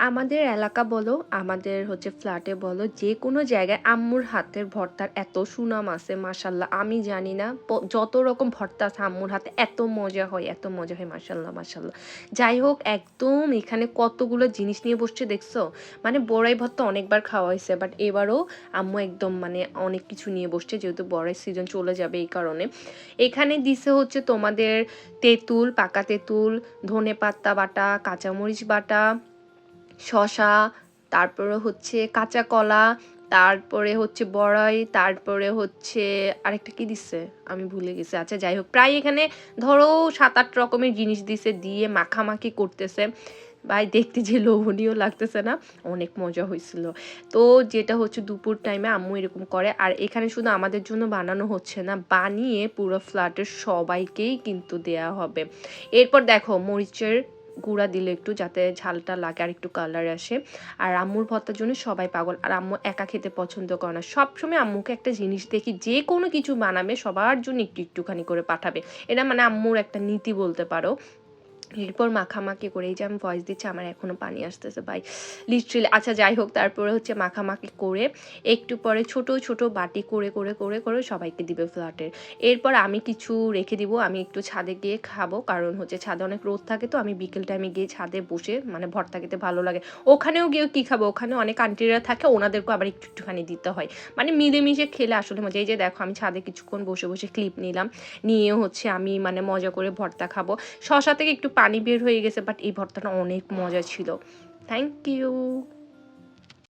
আমাদের এলাকা বলো, আমাদের হচ্ছে ফ্ল্যাটে বলো, যে কোনো জায়গায় আম্মুর হাতের ভর্তার এত সুনাম আছে মাশাল্লাহ। আমি জানি না যত রকম ভর্তা আছে আম্মুর হাতে এত মজা হয়, এত মজা হয় মাশাল্লাহ মাশাল্লাহ। যাই হোক, একদম এখানে কতগুলো জিনিস নিয়ে বসছে দেখছো। মানে বড়াই ভর্তা অনেকবার খাওয়া হয়েছে, বাট এবারও আম্মু একদম মানে অনেক কিছু নিয়ে বসছে, যেহেতু বড়াই সিজন চলে যাবে এই কারণে। এখানে দিছে হচ্ছে তোমাদের তেঁতুল, পাকা তেঁতুল, ধনে পাতা বাটা, কাঁচামরিচ বাটা, শসা, তারপরে হচ্ছে কাঁচা কলা, তারপরে হচ্ছে বড়াই, তারপরে হচ্ছে আরেকটা কি দিচ্ছে আমি ভুলে গেছি। আচ্ছা যাই হোক, প্রায় এখানে ধরো 7-8 রকমের জিনিস দিছে, দিয়ে মাখামাখি করতেছে। ভাই দেখতে যে লোভনীয় লাগতেছে না, অনেক মজা হয়েছিল। তো যেটা হচ্ছে দুপুর টাইমে আম্মু এরকম করে, আর এখানে শুধু আমাদের জন্য বানানো হচ্ছে না, বানিয়ে পুরো ফ্ল্যাটের সবাইকেই কিন্তু দেয়া হবে। এরপর দেখো মরিচের গুঁড়া দিলে একটু, যাতে ঝালটা লাগে আর একটু কালার আসে। আর আম্মুর ভর্তার জন্য সবাই পাগল, আর আম্মু একা খেতে পছন্দ করে না। সবসময় আম্মুকে একটা জিনিস দেখি, যে কোনো কিছু বানাবে সবার জন্য একটু একটুখানি করে পাঠাবে। এটা মানে আম্মুর একটা নীতি বলতে পারো। এরপর মাখামাখি করে, এই যে আমি ভয়েস দিচ্ছি আমার এখনো পানি আসতেছে ভাই, লিটারেলি। আচ্ছা যাই হোক, তারপরে হচ্ছে মাখামাখি করে একটু পরে ছোট ছোট বাটি করে করে করে করে সবাইকে দিবে ফ্ল্যাটের। এরপর আমি কিছু রেখে দিব, আমি একটু ছাদে গিয়ে খাবো, কারণ হচ্ছে ছাদে অনেক রোদ থাকে, তো আমি বিকেল টাইমে গিয়ে ছাদে বসে মানে ভর্তা খেতে ভালো লাগে। ওখানেও গিয়ে কি খাবো, ওখানে অনেক আন্টিরা থাকে, ওনাদেরকেও আবার একটু একটুখানি দিতে হয়। মানে মিলেমিশে খেলে আসলে মজা। এই যে দেখো আমি ছাদে কিছুক্ষণ বসে বসে ক্লিপ নিলাম, নিয়ে হচ্ছে আমি মানে মজা করে ভর্তা খাবো। শসা থেকে একটু পানি বের হয়ে গেছে, বাট এই ভর্তাটা অনেক মজা ছিল। Thank you.